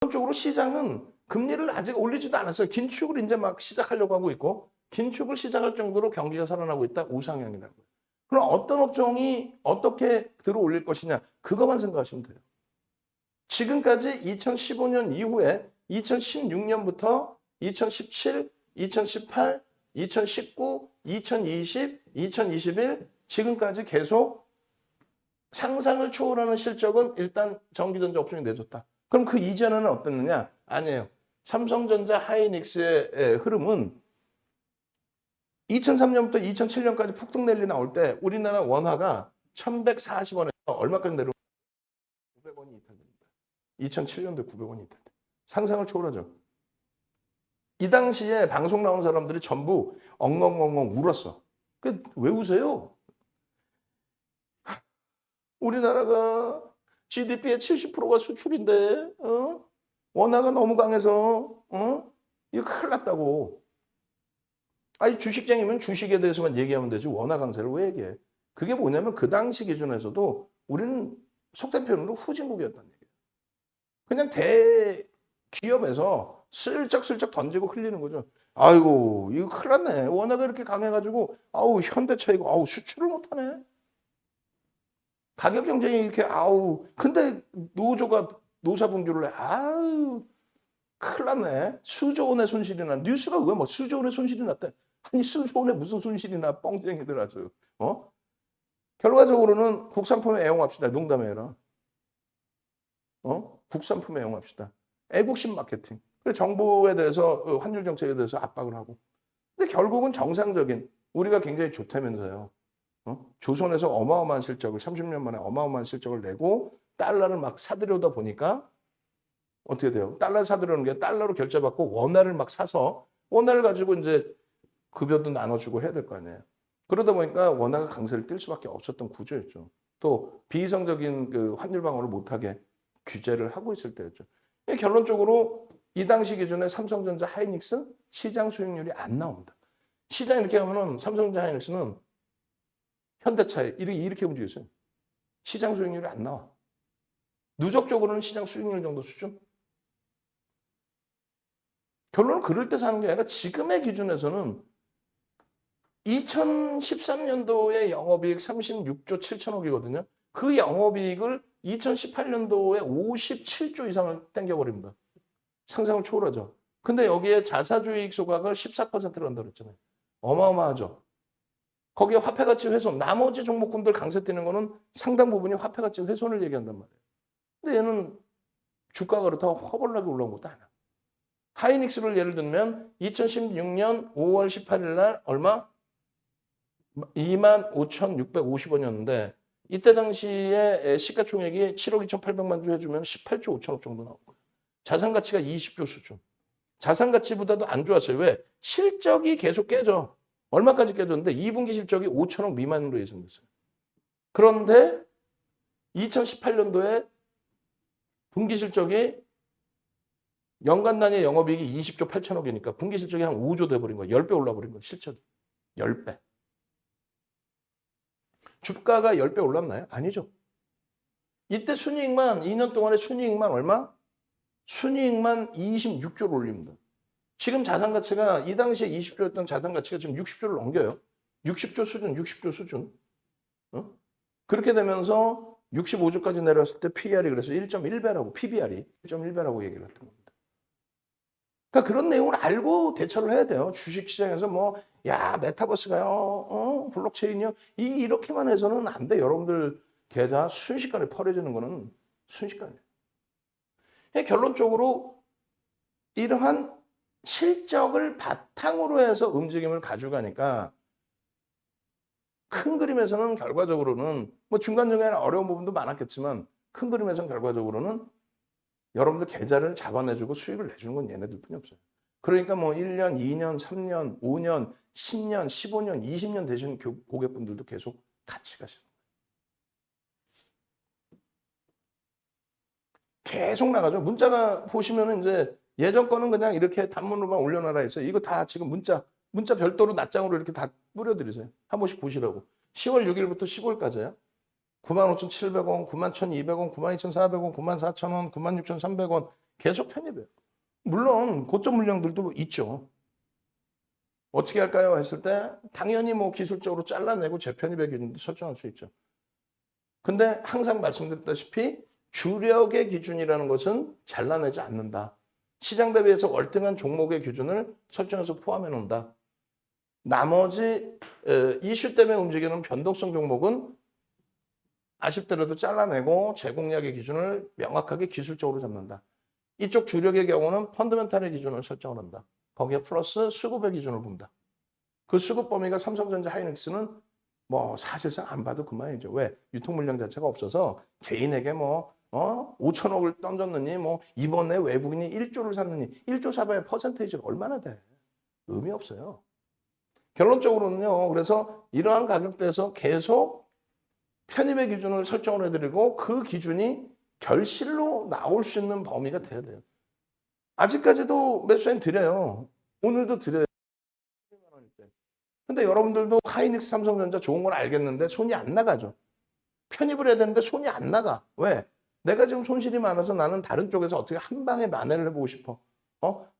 기본적으로 시장은 금리를 아직 올리지도 않았어요. 긴축을 이제 막 시작하려고 하고 있고, 긴축을 시작할 정도로 경기가 살아나고 있다. 우상향이라고. 그럼 어떤 업종이 어떻게 들어 올릴 것이냐, 그것만 생각하시면 돼요. 지금까지 2015년 이후에 2016년부터 2017, 2018, 2019, 2020, 2021 지금까지 계속 상상을 초월하는 실적은 일단 전기전자 업종이 내줬다. 그럼 그 이전에는 어땠느냐? 아니에요. 삼성전자, 하이닉스의 흐름은 2003년부터 2007년까지 폭등 랠리 나올 때 우리나라 원화가 1140원에서 얼마까지 내려오면 900원이 이탈됩니다. 2007년도에 900원이 이탈돼. 상상을 초월하죠. 이 당시에 방송 나온 사람들이 전부 엉엉엉엉 울었어. 왜 우세요? 우리나라가 GDP의 70%가 수출인데, 원화가 너무 강해서, 이거 큰일 났다고. 아니, 주식장이면 주식에 대해서만 얘기하면 되지, 원화 강세를 왜 얘기해? 그게 뭐냐면 그 당시 기준에서도 우리는 속된 표현으로 후진국이었다는 얘기예요. 그냥 대기업에서 슬쩍슬쩍 던지고 흘리는 거죠. 아이고, 이거 큰일 났네. 원화가 이렇게 강해가지고, 아우, 현대차이고, 아우, 수출을 못하네. 가격 경쟁이 이렇게 근데 노사 분규를 해. 큰일 났네. 수조 원의 손실이 나. 뉴스가 왜 뭐 수조 원의 손실이 났대. 아니 수조 원의 무슨 손실이 나. 뻥쟁이들 아주. 결과적으로는 국산품에 애용합시다. 농담해라. 국산품에 애용합시다. 애국심 마케팅. 그래서 정부에 대해서 환율 정책에 대해서 압박을 하고. 근데 결국은 정상적인 우리가 굉장히 좋다면서요. 조선에서 어마어마한 실적을 30년 만에 어마어마한 실적을 내고 달러를 막 사들여다 보니까 어떻게 돼요? 달러 사들여는 게 달러로 결제받고 원화를 막 사서 원화를 가지고 이제 급여도 나눠주고 해야 될 거 아니에요. 그러다 보니까 원화가 강세를 띨 수밖에 없었던 구조였죠. 또 비이성적인 그 환율 방어를 못하게 규제를 하고 있을 때였죠. 결론적으로 이 당시 기준에 삼성전자, 하이닉스 시장 수익률이 안 나옵니다. 시장 이렇게 하면은 삼성전자, 하이닉스는 현대차에 이렇게 움직였어요. 시장 수익률이 안 나와. 누적적으로는 시장 수익률 정도 수준? 결론은 그럴 때 사는 게 아니라 지금의 기준에서는 2013년도에 영업이익 36조 7천억이거든요. 그 영업이익을 2018년도에 57조 이상을 땡겨버립니다. 상상을 초월하죠. 근데 여기에 자사주의익 소각을 14%를 한다고 했잖아요. 어마어마하죠. 거기에 화폐가치 훼손, 나머지 종목군들 강세 뛰는 거는 상당 부분이 화폐가치 훼손을 얘기한단 말이에요. 근데 얘는 주가가 그렇다고 허벌나게 올라온 것도 아니야. 하이닉스를 예를 들면 2016년 5월 18일 날 얼마? 25,650원이었는데 이때 당시에 시가총액이 7억 2,800만 주 해주면 18조 5천억 정도 나온 거예요. 자산가치가 20조 수준. 자산가치보다도 안 좋았어요. 왜? 실적이 계속 깨져. 얼마까지 깨졌는데 2분기 실적이 5천억 미만으로 예상됐어요. 그런데 2018년도에 분기 실적이 연간 단위 영업이익이 20조 8천억이니까 분기 실적이 한 5조 돼버린 거예요. 10배 올라버린 거예요. 실적이. 10배. 주가가 10배 올랐나요? 아니죠. 이때 순이익만 2년 동안의 순이익만 얼마? 순이익만 26조를 올립니다. 지금 자산가치가 이 당시에 20조였던 자산가치가 지금 60조를 넘겨요. 60조 수준, 60조 수준. 그렇게 되면서 65조까지 내려왔을 때 PER이 그래서 1.1배라고, PBR이 1.1배라고 얘기를 했던 겁니다. 그러니까 그런 내용을 알고 대처를 해야 돼요. 주식시장에서 메타버스가요, 블록체인이요. 이렇게만 해서는 안 돼. 여러분들 계좌 순식간에 펄해지는 거는 순식간이에요. 결론적으로 이러한 실적을 바탕으로 해서 움직임을 가져가니까 큰 그림에서는 결과적으로는 중간중간에 어려운 부분도 많았겠지만 큰 그림에서는 결과적으로는 여러분들 계좌를 잡아내주고 수익을 내주는 건 얘네들 뿐이 없어요. 그러니까 1년, 2년, 3년, 5년, 10년, 15년, 20년 되신 고객분들도 계속 같이 가시는 거예요. 계속 나가죠. 문자가 보시면은 이제 예전 거는 그냥 이렇게 단문으로만 올려놔라 했어요. 이거 다 지금 문자 별도로 낱장으로 이렇게 다 뿌려드리세요. 한 번씩 보시라고. 10월 6일부터 15일까지요. 95,700원, 91,200원, 92,400원, 94,000원, 96,300원 계속 편입해요. 물론 고점 물량들도 있죠. 어떻게 할까요? 했을 때 당연히 뭐 기술적으로 잘라내고 재편입의 기준도 설정할 수 있죠. 근데 항상 말씀드렸다시피 주력의 기준이라는 것은 잘라내지 않는다. 시장 대비해서 월등한 종목의 기준을 설정해서 포함해 놓는다. 나머지 이슈 때문에 움직이는 변동성 종목은 아쉽더라도 잘라내고 제공량의 기준을 명확하게 기술적으로 잡는다. 이쪽 주력의 경우는 펀더멘탈의 기준을 설정을 한다. 거기에 플러스 수급의 기준을 본다. 그 수급 범위가 삼성전자 하이닉스는 뭐 사실상 안 봐도 그만이죠. 왜? 유통 물량 자체가 없어서 개인에게 뭐 5천억을 던졌느니 뭐 이번에 외국인이 1조를 샀느니 1조 사봐야 퍼센테이지가 얼마나 돼? 의미 없어요. 결론적으로는요. 그래서 이러한 가격대에서 계속 편입의 기준을 설정을 해드리고 그 기준이 결실로 나올 수 있는 범위가 돼야 돼요. 아직까지도 매수엔 드려요. 오늘도 드려요. 근데 여러분들도 하이닉스 삼성전자 좋은 건 알겠는데 손이 안 나가죠. 편입을 해야 되는데 손이 안 나가. 왜? 내가 지금 손실이 많아서 나는 다른 쪽에서 어떻게 한 방에 만회를 해보고 싶어.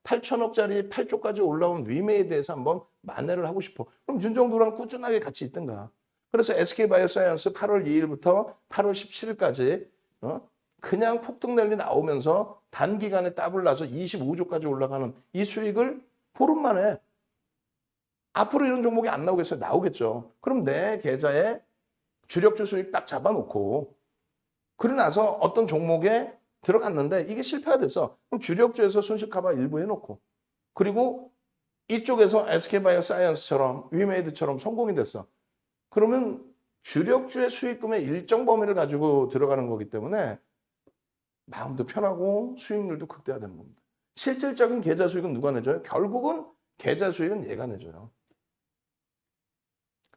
8천억짜리 8조까지 올라온 위메이드에서 한번 만회를 하고 싶어. 그럼 윤정도랑 꾸준하게 같이 있든가. 그래서 SK바이오사이언스 8월 2일부터 8월 17일까지 그냥 폭등 랠리 나오면서 단기간에 더블 나서 25조까지 올라가는 이 수익을 보름 만에 앞으로 이런 종목이 안 나오겠어요? 나오겠죠. 그럼 내 계좌에 주력주 수익 딱 잡아놓고 그러고 나서 어떤 종목에 들어갔는데 이게 실패가 됐어. 그럼 주력주에서 손실 커버 일부 해놓고 그리고 이쪽에서 SK바이오사이언스처럼 위메이드처럼 성공이 됐어. 그러면 주력주의 수익금의 일정 범위를 가지고 들어가는 거기 때문에 마음도 편하고 수익률도 극대화되는 겁니다. 실질적인 계좌 수익은 누가 내줘요? 결국은 계좌 수익은 얘가 내줘요.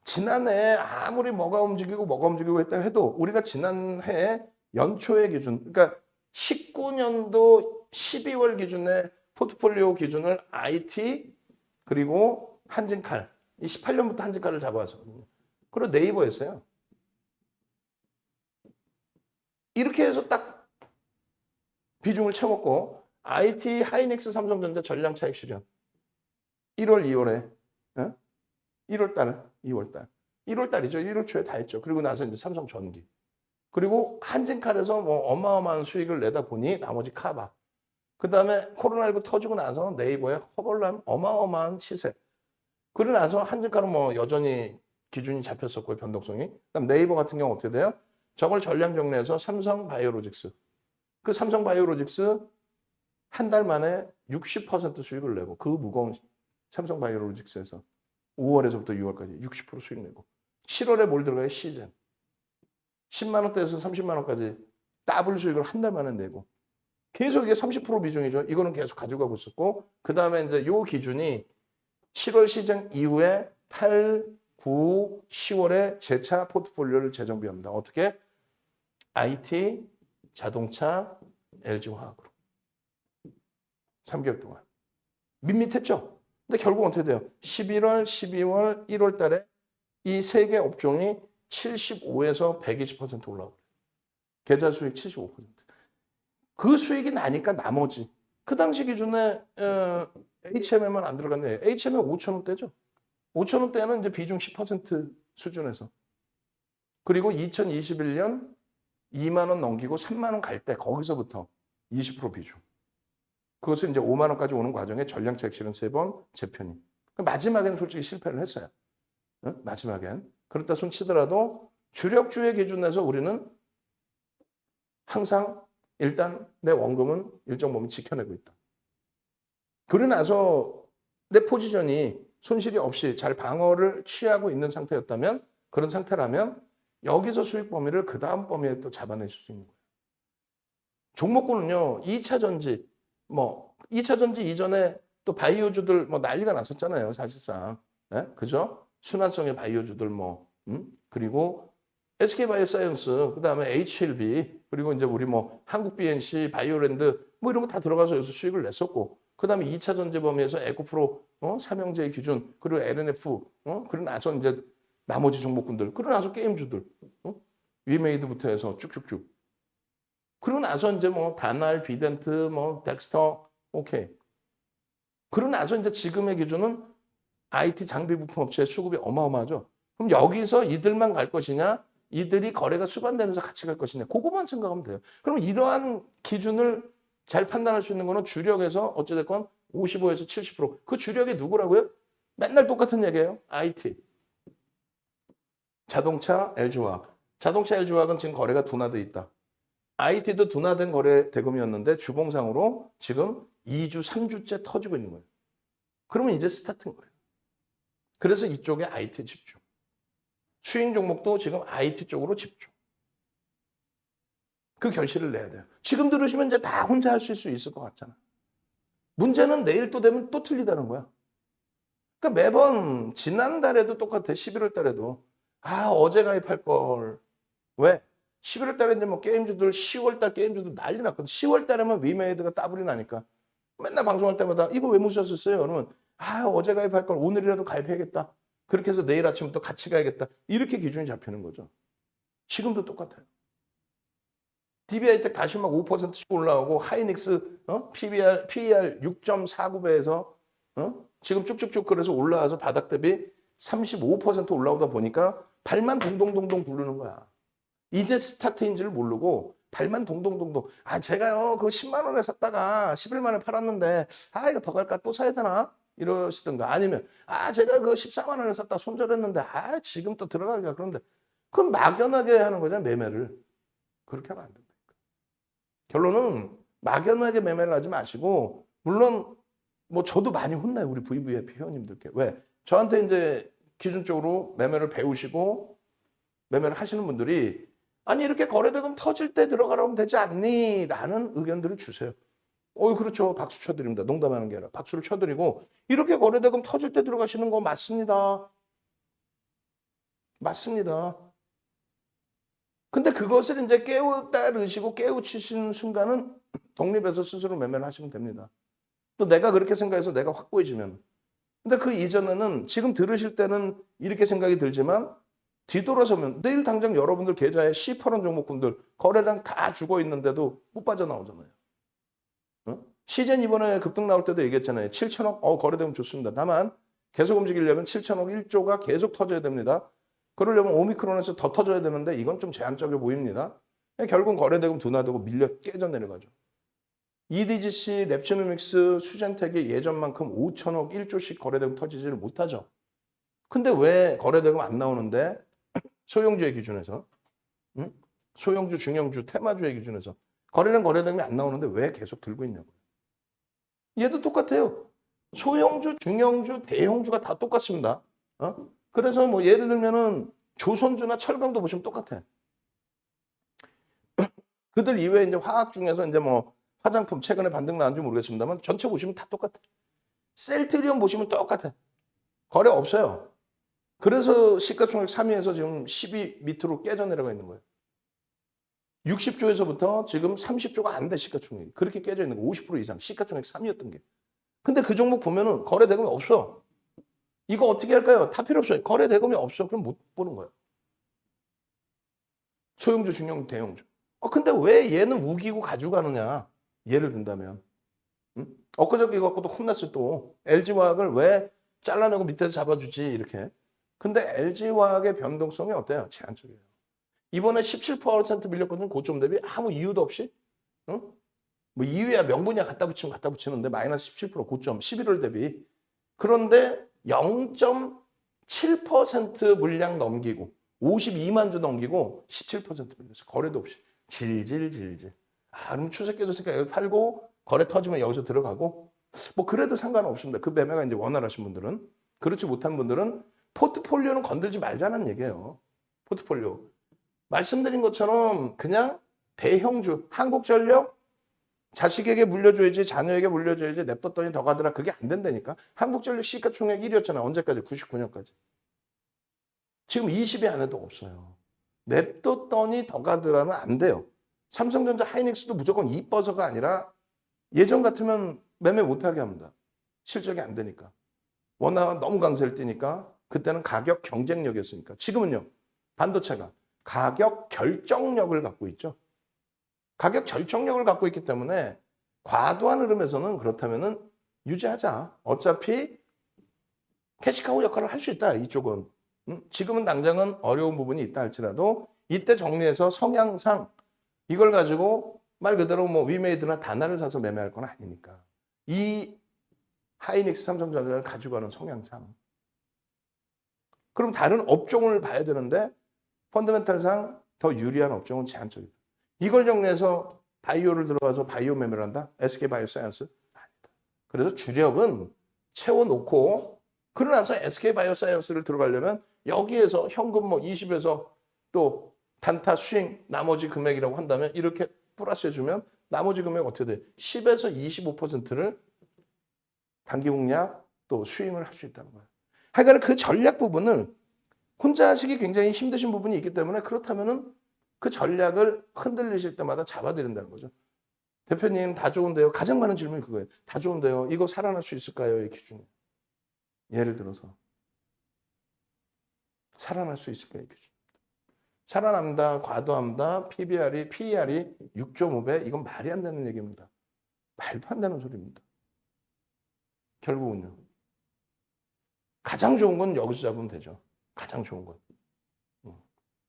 지난해 아무리 뭐가 움직이고 했다 해도 우리가 지난해 연초의 기준, 그러니까 19년도 12월 기준의 포트폴리오 기준을 IT 그리고 한진칼, 이 18년부터 한진칼을 잡아왔거든요. 그리고 네이버였어요. 이렇게 해서 딱 비중을 채웠고 IT, 하이닉스, 삼성전자 전량 차익 실현 1월, 2월에 1월 달, 2월 달 1월 달이죠. 1월 초에 다 했죠. 그리고 나서 이제 삼성전기 그리고 한진칼에서 뭐 어마어마한 수익을 내다 보니 나머지 카바 그 다음에 코로나19 터지고 나서 네이버에 허벌난 어마어마한 시세 그러고 나서 한진칼은 뭐 여전히 기준이 잡혔었고요. 변동성이. 그다음 네이버 같은 경우 어떻게 돼요? 저걸 전량 정리해서 삼성바이오로직스. 그 삼성바이오로직스 한 달 만에 60% 수익을 내고 그 무거운 삼성바이오로직스에서 5월에서부터 6월까지 60% 수익 내고 7월에 뭘 들어가요? 시즌. 10만 원대에서 30만 원까지 더블 수익을 한 달 만에 내고 계속 이게 30% 비중이죠. 이거는 계속 가져가고 있었고 그 다음에 이제 요 기준이 7월 시즌 이후에 8, 9, 10월에 재차 포트폴리오를 재정비합니다. 어떻게? IT, 자동차, LG화학으로. 3개월 동안. 밋밋했죠? 근데 결국 어떻게 돼요? 11월, 12월, 1월 달에 이 세 개 업종이 75에서 120% 올라오고 계좌 수익 75%. 그 수익이 나니까 나머지. 그 당시 기준에 HM에만 안 들어갔네. HM에 5,000원대죠. 5,000원대는 이제 비중 10% 수준에서. 그리고 2021년 2만 원 넘기고 3만 원 갈 때 거기서부터 20% 비중. 그것을 이제 5만 원까지 오는 과정에 전량차익 실현 3번 재편입. 마지막에는 솔직히 실패를 했어요. 마지막엔. 그렇다 손 치더라도 주력주의 기준에서 우리는 항상 일단 내 원금은 일정 범위 지켜내고 있다. 그러고 나서 내 포지션이 손실이 없이 잘 방어를 취하고 있는 상태였다면 그런 상태라면 여기서 수익 범위를 그 다음 범위에 또 잡아내실 수 있는 거예요. 종목군은요. 2차 전지 2차 전지 이전에 또 바이오주들 난리가 났었잖아요. 사실상. 예? 그죠? 순환성의 바이오주들 그리고 SK바이오사이언스, 그다음에 HLB, 그리고 이제 우리 한국 BNC, 바이오랜드 이런 거 다 들어가서 여기서 수익을 냈었고, 그다음에 2차 전지 범위에서 에코프로 삼형제의 기준, 그리고 LNF, 그러고 나서 이제 나머지 종목군들, 그러고 나서 게임주들, 위메이드부터 해서 쭉쭉쭉. 그러고 나서 이제 뭐 다날, 비덴트, 뭐 덱스터, 오케이. 그러고 나서 이제 지금의 기준은 IT 장비 부품 업체의 수급이 어마어마하죠. 그럼 여기서 이들만 갈 것이냐? 이들이 거래가 수반되면서 같이 갈 것이냐? 그거만 생각하면 돼요. 그럼 이러한 기준을 잘 판단할 수 있는 거는 주력에서 어찌됐건 55에서 70%. 그 주력이 누구라고요? 맨날 똑같은 얘기예요. IT. 자동차, LG화학. 자동차, LG화학은 지금 거래가 둔화돼 있다. IT도 둔화된 거래 대금이었는데 주봉상으로 지금 2주, 3주째 터지고 있는 거예요. 그러면 이제 스타트인 거예요. 그래서 이쪽에 IT 집중. 수익 종목도 지금 IT 쪽으로 집중. 그 결실을 내야 돼요. 지금 들으시면 이제 다 혼자 하실 수 있을 것 같잖아. 문제는 내일 또 되면 또 틀리다는 거야. 그러니까 매번 지난달에도 똑같아. 11월 달에도. 아, 어제 가입할 걸. 왜? 11월 달에 이제 뭐 게임주들 10월 달 게임주들 난리 났거든. 10월 달에만 위메이드가 따블이 나니까. 맨날 방송할 때마다 이거 왜 못 샀었어요? 그러면 아, 어제 가입할 걸 오늘이라도 가입해야겠다. 그렇게 해서 내일 아침부터 같이 가야겠다. 이렇게 기준이 잡히는 거죠. 지금도 똑같아요. DB하이텍 다시 막 5%씩 올라오고 하이닉스 PER 6.49배에서 지금 쭉쭉쭉 그래서 올라와서 바닥 대비 35% 올라오다 보니까 발만 동동동동 부르는 거야. 이제 스타트인지를 모르고 발만 동동동동. 아, 제가요 그 10만 원에 샀다가 11만 원에 팔았는데 아, 이거 더 갈까 또 사야 되나? 이러시든가. 아니면 아, 제가 그 14만 원에 샀다 손절했는데 아, 지금 또 들어가기가 그런데 그럼 막연하게 하는 거잖아, 매매를. 그렇게 하면 안 된다. 결론은 막연하게 매매를 하지 마시고, 물론 뭐 저도 많이 혼나요, 우리 VVIP 회원님들께. 왜? 저한테 이제 기준적으로 매매를 배우시고 매매를 하시는 분들이 아니 이렇게 거래대금 터질 때 들어가라면 되지 않니? 라는 의견들을 주세요. 그렇죠. 박수 쳐드립니다. 농담하는 게 아니라 박수를 쳐드리고 이렇게 거래대금 터질 때 들어가시는 거 맞습니다. 맞습니다. 근데 그것을 이제 깨우따르시고 깨우치시는 순간은 독립해서 스스로 매매를 하시면 됩니다. 또 내가 그렇게 생각해서 내가 확고해지면. 근데 그 이전에는 지금 들으실 때는 이렇게 생각이 들지만 뒤돌아서면 내일 당장 여러분들 계좌에 C8원 종목분들 거래량 다 죽어 있는데도 못 빠져나오잖아요. 시젠 이번에 급등 나올 때도 얘기했잖아요. 7천억 거래되면 좋습니다. 다만 계속 움직이려면 7천억 1조가 계속 터져야 됩니다. 그러려면 오미크론에서 더 터져야 되는데 이건 좀 제한적이어 보입니다. 결국 거래대금 둔화되고 밀려 깨져 내려가죠. EDGC, 랩치노믹스, 수젠텍이 예전만큼 5천억 1조씩 거래대금 터지지를 못하죠. 근데 왜 거래대금 안 나오는데 소형주의 기준에서 소형주, 중형주, 테마주의 기준에서 거래대금이 안 나오는데 왜 계속 들고 있냐고요. 얘도 똑같아요. 소형주, 중형주, 대형주가 다 똑같습니다. 그래서 뭐 예를 들면은 조선주나 철강도 보시면 똑같아. 그들 이외에 이제 화학 중에서 이제 뭐 화장품 최근에 반등 나왔는지 모르겠습니다만 전체 보시면 다 똑같아. 셀트리온 보시면 똑같아. 거래 없어요. 그래서 시가총액 3위에서 지금 10위 밑으로 깨져 내려가 있는 거예요. 60조에서부터 지금 30조가 안 돼, 시가총액이. 그렇게 깨져 있는 거. 50% 이상. 시가총액 3위였던 게. 근데 그 종목 보면은 거래 대금이 없어. 이거 어떻게 할까요? 다 필요 없어요. 거래 대금이 없어. 그럼 못 보는 거예요. 소형주, 중형주, 대형주. 근데 왜 얘는 우기고 가져가느냐? 예를 든다면. 엊그저께 이거 갖고도 혼났어요, 또. LG화학을 왜 잘라내고 밑에서 잡아주지, 이렇게. 근데 LG화학의 변동성이 어때요? 제한적이에요. 이번에 17% 밀렸거든요. 고점 대비. 아무 이유도 없이. 뭐 2위야 명분이야 갖다 붙이면 갖다 붙이는데 마이너스 17% 고점 11월 대비. 그런데 0.7% 물량 넘기고 52만 주 넘기고 17% 밀렸어. 거래도 없이. 질질질질. 그럼 추세 깨졌으니까 여기 팔고 거래 터지면 여기서 들어가고 뭐 그래도 상관없습니다. 그 매매가 이제 원활하신 분들은. 그렇지 못한 분들은 포트폴리오는 건들지 말자는 얘기예요. 포트폴리오. 말씀드린 것처럼 그냥 대형주, 한국전력 자식에게 물려줘야지, 자녀에게 물려줘야지, 냅뒀더니 더 가더라. 그게 안 된다니까. 한국전력 시가총액 1위였잖아. 언제까지? 99년까지. 지금 20위 안에도 없어요. 냅뒀더니 더 가더라는 안 돼요. 삼성전자, 하이닉스도 무조건 이뻐서가 아니라 예전 같으면 매매 못하게 합니다. 실적이 안 되니까. 워낙 너무 강세를 띄니까 그때는 가격 경쟁력이었으니까. 지금은요. 반도체가 가격 결정력을 갖고 있죠. 가격 절정력을 갖고 있기 때문에 과도한 흐름에서는 그렇다면은 유지하자. 어차피 캐시카우 역할을 할 수 있다. 이쪽은. 지금은 당장은 어려운 부분이 있다 할지라도 이때 정리해서 성향상 이걸 가지고 말 그대로 뭐 위메이드나 다나를 사서 매매할 건 아니니까. 이 하이닉스 삼성전자를 가지고 가는 성향상. 그럼 다른 업종을 봐야 되는데 펀더멘탈상 더 유리한 업종은 제한적이다. 이걸 정리해서 바이오를 들어가서 바이오 매매를 한다? SK 바이오사이언스? 아니다. 그래서 주력은 채워놓고 그러고 나서 SK 바이오사이언스를 들어가려면 여기에서 현금 뭐 20에서 또 단타 스윙 나머지 금액이라고 한다면 이렇게 플러스 해주면 나머지 금액 어떻게 돼? 10에서 25%를 단기 공략 또 스윙을 할 수 있다는 거예요. 하여간 그 전략 부분을 혼자 하시기 굉장히 힘드신 부분이 있기 때문에 그렇다면은 그 전략을 흔들리실 때마다 잡아드린다는 거죠. 대표님 다 좋은데요. 가장 많은 질문이 그거예요. 다 좋은데요. 이거 살아날 수 있을까요? 이 기준이. 예를 들어서 살아날 수 있을까요? 이 기준. 살아납니다. 과도합니다. PER이 6.5배. 이건 말이 안 되는 얘기입니다. 말도 안 되는 소리입니다. 결국은요. 가장 좋은 건 여기서 잡으면 되죠. 가장 좋은 건.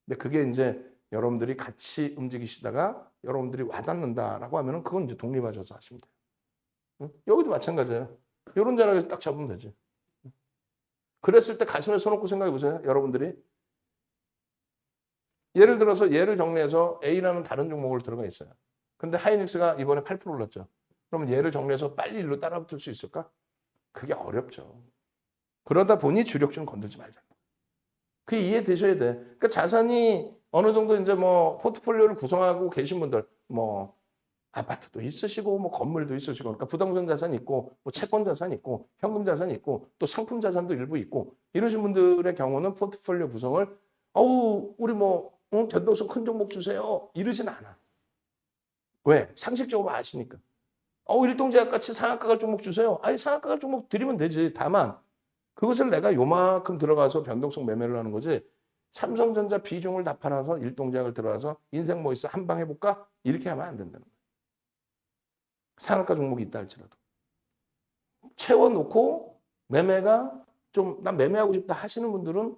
근데 그게 이제 여러분들이 같이 움직이시다가 여러분들이 와닿는다라고 하면은 그건 이제 독립하셔서 하시면 돼요. 여기도 마찬가지예요. 이런 자리에서 딱 잡으면 되지. 그랬을 때 가슴에 손 얹고 생각해 보세요. 여러분들이. 예를 들어서 얘를 정리해서 A라는 다른 종목을 들어가 있어요. 근데 하이닉스가 이번에 8% 올랐죠. 그러면 얘를 정리해서 빨리 일로 따라붙을 수 있을까? 그게 어렵죠. 그러다 보니 주력주는 건들지 말자. 그게 이해되셔야 돼. 그러니까 자산이 어느 정도 이제 뭐 포트폴리오를 구성하고 계신 분들, 뭐 아파트도 있으시고, 뭐 건물도 있으시고, 그러니까 부동산 자산이 있고, 뭐 채권 자산이 있고, 현금 자산이 있고, 또 상품 자산도 일부 있고, 이러신 분들의 경우는 포트폴리오 구성을, 우리 뭐, 변동성 큰 종목 주세요. 이러진 않아. 왜? 상식적으로 아시니까. 일동제약 같이 상한가 갈 종목 주세요. 아니, 상한가 갈 종목 드리면 되지. 다만, 그것을 내가 요만큼 들어가서 변동성 매매를 하는 거지. 삼성전자 비중을 다 팔아서 일동제약을 들어가서 인생 뭐 있어? 한 방 해볼까? 이렇게 하면 안 된다는 거예요. 상한가 종목이 있다 할지라도. 채워놓고 매매가 좀 난 매매하고 싶다 하시는 분들은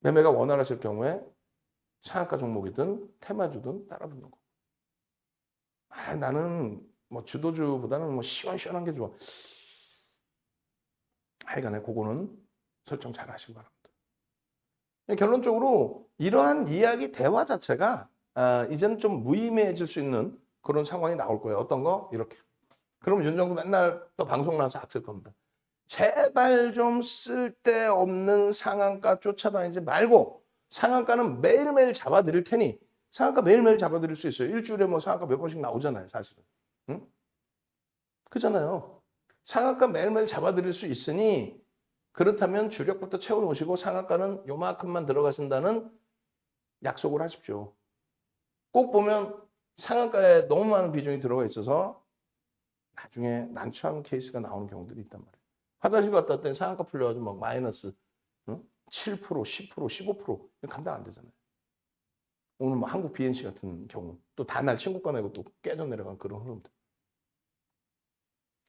매매가 원활하실 경우에 상한가 종목이든 테마주든 따라붙는 거. 나는 뭐 주도주보다는 뭐 시원시원한 게 좋아. 하여간에 그거는 설정 잘 하시기 바랍니다. 결론적으로 이러한 이야기 대화 자체가 이제는 좀 무의미해질 수 있는 그런 상황이 나올 거예요. 어떤 거? 이렇게. 그러면 윤정도 맨날 또 방송 나와서 악셀 겁니다. 제발 좀 쓸데없는 상한가 쫓아다니지 말고 상한가는 매일매일 잡아드릴 테니 상한가 매일매일 잡아드릴 수 있어요. 일주일에 뭐 상한가 몇 번씩 나오잖아요. 사실은. 응? 그잖아요. 상한가 매일매일 잡아드릴 수 있으니 그렇다면 주력부터 채워놓으시고 상한가는 요만큼만 들어가신다는 약속을 하십시오. 꼭 보면 상한가에 너무 많은 비중이 들어가 있어서 나중에 난처한 케이스가 나오는 경우들이 있단 말이에요. 화장실 갔다 왔더니 상한가 풀려가지고 막 마이너스 7%, 10%, 15% 감당 안 되잖아요. 오늘 뭐 한국 BNC 같은 경우 또 다날 신고가 내고 또 깨져 내려간 그런 흐름들.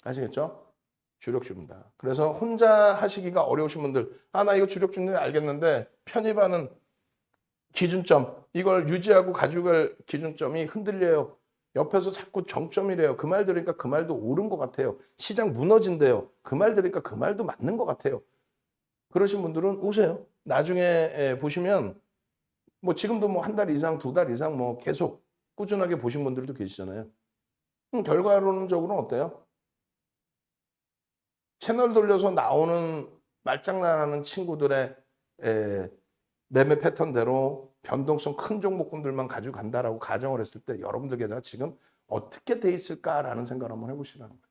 아시겠죠? 주력주입니다. 그래서 혼자 하시기가 어려우신 분들, 나 이거 주력주인지 알겠는데 편입하는 기준점, 이걸 유지하고 가지고 갈 기준점이 흔들려요. 옆에서 자꾸 정점이래요. 그 말 들으니까 그 말도 옳은 것 같아요. 시장 무너진대요. 그 말 들으니까 그 말도 맞는 것 같아요. 그러신 분들은 오세요. 나중에 보시면 뭐 지금도 뭐 한 달 이상, 두 달 이상 뭐 계속 꾸준하게 보신 분들도 계시잖아요. 결과론적으로는 어때요? 채널 돌려서 나오는 말장난하는 친구들의 매매 패턴대로 변동성 큰 종목군들만 가지고 간다라고 가정을 했을 때 여러분들 계좌가 지금 어떻게 돼 있을까라는 생각을 한번 해보시라는 거예요.